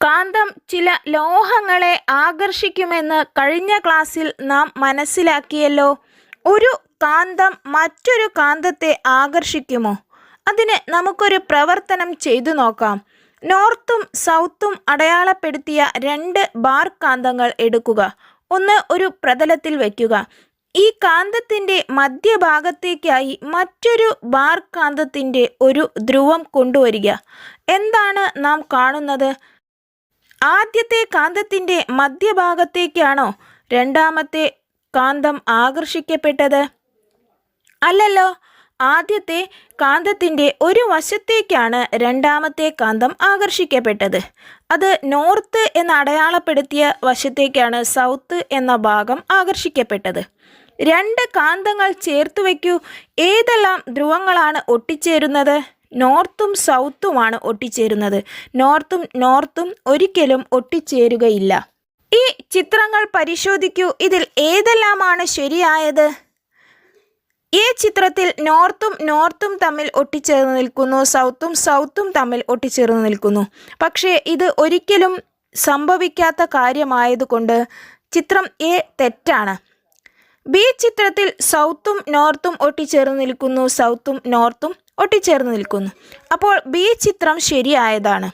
കാന്തം ചില ലോഹങ്ങളെ ആകർഷിക്കുമെന്ന് കഴിഞ്ഞ ക്ലാസ്സിൽ നാം മനസ്സിലാക്കിയല്ലോ. ഒരു കാന്തം മറ്റൊരു കാന്തത്തെ ആകർഷിക്കുമോ? അതിന് നമുക്കൊരു പ്രവർത്തനം ചെയ്തു നോക്കാം. നോർത്തും സൗത്തും അടയാളപ്പെടുത്തിയ രണ്ട് ബാർ കാന്തങ്ങൾ എടുക്കുക. ഒന്ന് ഒരു പ്രതലത്തിൽ വയ്ക്കുക. ഈ കാന്തത്തിൻ്റെ മധ്യഭാഗത്തേക്കായി മറ്റൊരു ബാർ കാന്തത്തിൻ്റെ ഒരു ധ്രുവം കൊണ്ടുവരിക. എന്താണ് നാം കാണുന്നത്? ആദ്യത്തെ കാന്തത്തിൻ്റെ മധ്യഭാഗത്തേക്കാണോ രണ്ടാമത്തെ കാന്തം ആകർഷിക്കപ്പെട്ടത്? അല്ലല്ലോ. ആദ്യത്തെ കാന്തത്തിൻ്റെ ഒരു വശത്തേക്കാണ് രണ്ടാമത്തെ കാന്തം ആകർഷിക്കപ്പെട്ടത്. അത് നോർത്ത് എന്ന് അടയാളപ്പെടുത്തിയ വശത്തേക്കാണ് സൗത്ത് എന്ന ഭാഗം ആകർഷിക്കപ്പെട്ടത്. രണ്ട് കാന്തങ്ങൾ ചേർത്ത് വയ്ക്കൂ. ഏതെല്ലാം ധ്രുവങ്ങളാണ് ഒട്ടിച്ചേരുന്നത്? നോർത്തും സൗത്തുമാണ് ഒട്ടിച്ചേരുന്നത്. നോർത്തും ഒരിക്കലും ഒട്ടിച്ചേരുകയില്ല. ഈ ചിത്രങ്ങൾ പരിശോധിക്കൂ. ഇതിൽ ഏതെല്ലാമാണ് ശരിയായത്? ഈ ചിത്രത്തിൽ നോർത്തും തമ്മിൽ ഒട്ടിച്ചേർന്ന് നിൽക്കുന്നു, സൗത്തും തമ്മിൽ ഒട്ടിച്ചേർന്ന് നിൽക്കുന്നു. പക്ഷേ ഇത് ഒരിക്കലും സംഭവിക്കാത്ത കാര്യമായതുകൊണ്ട് ചിത്രം എ തെറ്റാണ്. ബി ചിത്രത്തിൽ സൗത്തും നോർത്തും ഒട്ടിച്ചേർന്ന് നിൽക്കുന്നു, നോർത്തും ഒട്ടിച്ചേർന്ന് നിൽക്കുന്നു. അപ്പോൾ ബി ചിത്രം ശരിയായതാണ്.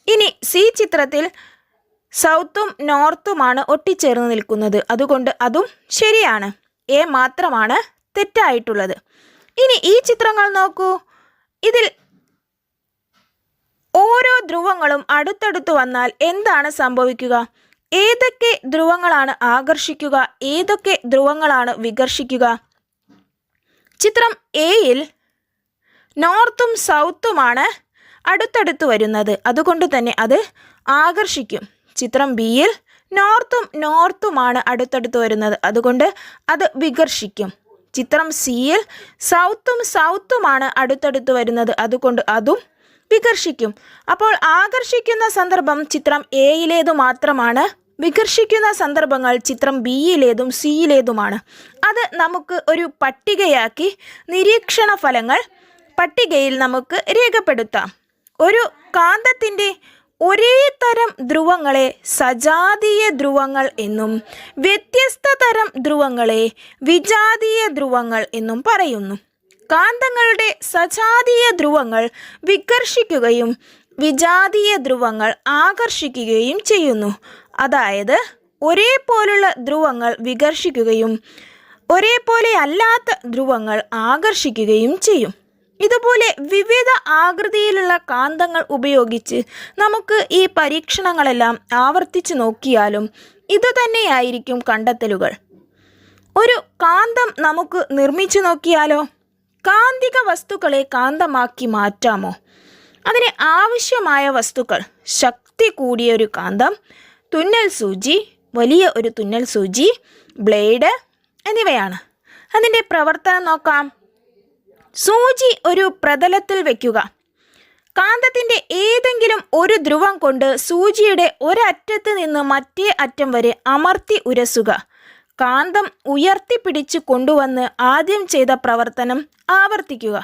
ഇനി സി ചിത്രത്തിൽ സൗത്തും നോർത്തുമാണ് ഒട്ടിച്ചേർന്ന് നിൽക്കുന്നത്. അതുകൊണ്ട് അതും ശരിയാണ്. എ മാത്രമാണ് തെറ്റായിട്ടുള്ളത്. ഇനി ഈ ചിത്രങ്ങൾ നോക്കൂ. ഇതിൽ ഓരോ ധ്രുവങ്ങളും അടുത്തടുത്ത് വന്നാൽ എന്താണ് സംഭവിക്കുക? ഏതൊക്കെ ധ്രുവങ്ങളാണ് ആകർഷിക്കുക? ഏതൊക്കെ ധ്രുവങ്ങളാണ് വികർഷിക്കുക? ചിത്രം എയിൽ നോർത്തും സൗത്തുമാണ് അടുത്തടുത്ത് വരുന്നത്. അതുകൊണ്ട് തന്നെ അത് ആകർഷിക്കും. ചിത്രം ബിയിൽ നോർത്തുമാണ് അടുത്തടുത്ത് വരുന്നത്. അതുകൊണ്ട് അത് വികർഷിക്കും. ചിത്രം സിയിൽ സൗത്തുമാണ് അടുത്തടുത്ത് വരുന്നത്. അതുകൊണ്ട് അതും വികർഷിക്കും. അപ്പോൾ ആകർഷിക്കുന്ന സന്ദർഭം ചിത്രം എയിലേതു മാത്രമാണ്. വികർഷിക്കുന്ന സന്ദർഭങ്ങൾ ചിത്രം ബിയിലേതും സിയിലേതുമാണ്. അത് നമുക്ക് ഒരു പട്ടികയാക്കി നിരീക്ഷണ ഫലങ്ങൾ പട്ടികയിൽ നമുക്ക് രേഖപ്പെടുത്താം. ഒരു കാന്തത്തിൻ്റെ ഒരേ തരം ധ്രുവങ്ങളെ സജാതീയ ധ്രുവങ്ങൾ എന്നും വ്യത്യസ്ത തരം ധ്രുവങ്ങളെ വിജാതീയ ധ്രുവങ്ങൾ എന്നും പറയുന്നു. കാന്തങ്ങളുടെ സജാതീയ ധ്രുവങ്ങൾ വികർഷിക്കുകയും വിജാതീയ ധ്രുവങ്ങൾ ആകർഷിക്കുകയും ചെയ്യുന്നു. അതായത് ഒരേപോലുള്ള ധ്രുവങ്ങൾ വികർഷിക്കുകയും ഒരേപോലെ അല്ലാത്ത ധ്രുവങ്ങൾ ആകർഷിക്കുകയും ചെയ്യും. ഇതുപോലെ വിവിധ ആകൃതിയിലുള്ള കാന്തങ്ങൾ ഉപയോഗിച്ച് നമുക്ക് ഈ പരീക്ഷണങ്ങളെല്ലാം ആവർത്തിച്ച് നോക്കിയാലും ഇതുതന്നെയായിരിക്കും കണ്ടെത്തലുകൾ. ഒരു കാന്തം നമുക്ക് നിർമ്മിച്ചു നോക്കിയാലോ? കാന്തിക വസ്തുക്കളെ കാന്തമാക്കി മാറ്റാമോ? അതിന് ആവശ്യമായ വസ്തുക്കൾ ശക്തി കൂടിയ ഒരു കാന്തം, തുന്നൽ സൂചി, വലിയ ഒരു തുന്നൽ സൂചി, ബ്ലേഡ് എന്നിവയാണ്. അതിൻ്റെ പ്രവർത്തനം നോക്കാം. സൂചി ഒരു പ്രതലത്തിൽ വയ്ക്കുക. കാന്തത്തിൻ്റെ ഏതെങ്കിലും ഒരു ധ്രുവം കൊണ്ട് സൂചിയുടെ ഒരറ്റത്ത് നിന്ന് മറ്റേ അറ്റം വരെ അമർത്തി ഉരസുക. കാന്തം ഉയർത്തിപ്പിടിച്ച് കൊണ്ടുവന്ന് ആദ്യം ചെയ്ത പ്രവർത്തനം ആവർത്തിക്കുക.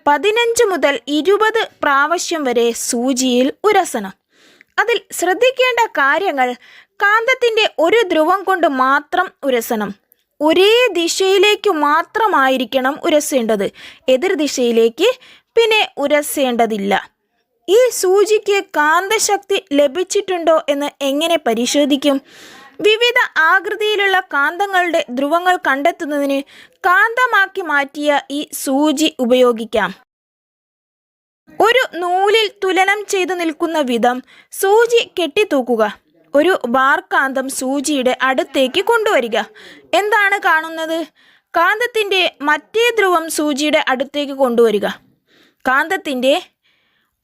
15 മുതൽ 20 പ്രാവശ്യം വരെ സൂചിയിൽ ഉരസണം. അതിൽ ശ്രദ്ധിക്കേണ്ട കാര്യങ്ങൾ: കാന്തത്തിൻ്റെ ഒരു ധ്രുവം കൊണ്ട് മാത്രം ഉരസണം. ഒരേ ദിശയിലേക്ക് മാത്രമായിരിക്കണം ഉരസേണ്ടത്. എതിർ ദിശയിലേക്ക് പിന്നെ ഉരസേണ്ടതില്ല. ഈ സൂചിക്ക് കാന്തശക്തി ലഭിച്ചിട്ടുണ്ടോ എന്ന് എങ്ങനെ പരിശോധിക്കും? വിവിധ ആകൃതിയിലുള്ള കാന്തങ്ങളുടെ ധ്രുവങ്ങൾ കണ്ടെത്തുന്നതിന് കാന്തമാക്കി മാറ്റിയ ഈ സൂചി ഉപയോഗിക്കാം. ഒരു നൂലിൽ തുലനം ചെയ്തു നിൽക്കുന്ന വിധം സൂചി കെട്ടിത്തൂക്കുക. ഒരു ബാർ കാന്തം സൂചിയുടെ അടുത്തേക്ക് കൊണ്ടുവരിക. എന്താണ് കാണുന്നത്? കാന്തത്തിൻ്റെ മറ്റേ ധ്രുവം സൂചിയുടെ അടുത്തേക്ക് കൊണ്ടുവരിക. കാന്തത്തിൻ്റെ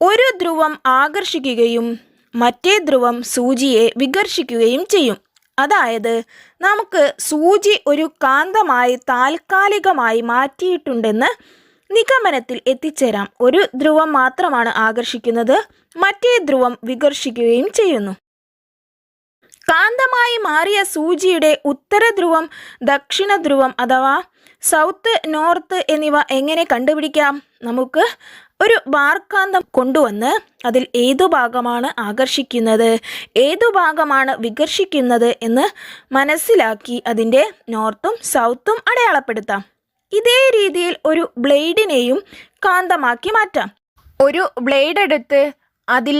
ഒരു ധ്രുവം ആകർഷിക്കുകയും മറ്റേ ധ്രുവം സൂചിയെ വികർഷിക്കുകയും ചെയ്യും. അതായത് നമുക്ക് സൂചി ഒരു കാന്തമായി താൽക്കാലികമായി മാറ്റിയിട്ടുണ്ടെന്ന് നിഗമനത്തിൽ എത്തിച്ചേരാം. ഒരു ധ്രുവം മാത്രമാണ് ആകർഷിക്കുന്നത്, മറ്റേ ധ്രുവം വികർഷിക്കുകയും ചെയ്യുന്നു. കാന്തമായി മാറിയ സൂചിയുടെ ഉത്തര ധ്രുവം, ദക്ഷിണ ധ്രുവം അഥവാ സൗത്ത്, നോർത്ത് എന്നിവ എങ്ങനെ കണ്ടുപിടിക്കാം? നമുക്ക് ഒരു ബാർകാന്തം കൊണ്ടുവന്ന് അതിൽ ഏതു ഭാഗമാണ് ആകർഷിക്കുന്നത്, ഏതു ഭാഗമാണ് വികർഷിക്കുന്നത് എന്ന് മനസ്സിലാക്കി അതിൻ്റെ നോർത്തും സൗത്തും അടയാളപ്പെടുത്താം. ഇതേ രീതിയിൽ ഒരു ബ്ലേഡിനെയും കാന്തമാക്കി മാറ്റാം. ഒരു ബ്ലേഡ് എടുത്ത് അതിൽ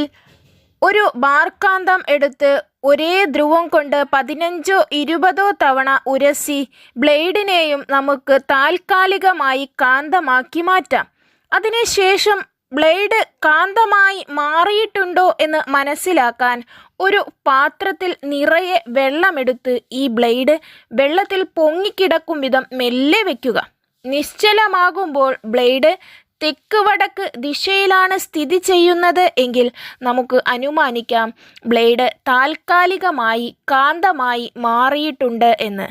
ഒരു ബാർകാന്തം എടുത്ത് ഒരേ ധ്രുവം കൊണ്ട് 15-20 തവണ ഉരസി ബ്ലേഡിനെയും നമുക്ക് താൽക്കാലികമായി കാന്തമാക്കി മാറ്റാം. അതിനുശേഷം ബ്ലേഡ് കാന്തമായി മാറിയിട്ടുണ്ടോ എന്ന് മനസ്സിലാക്കാൻ ഒരു പാത്രത്തിൽ നിറയെ വെള്ളമെടുത്ത് ഈ ബ്ലേഡ് വെള്ളത്തിൽ പൊങ്ങിക്കിടക്കും വിധം മെല്ലെ വയ്ക്കുക. നിശ്ചലമാകുമ്പോൾ ബ്ലേഡ് തെക്ക് വടക്ക് ദിശയിലാണ് സ്ഥിതി ചെയ്യുന്നത് എങ്കിൽ നമുക്ക് അനുമാനിക്കാം ബ്ലേഡ് താൽക്കാലികമായി കാന്തമായി മാറിയിട്ടുണ്ട് എന്ന്.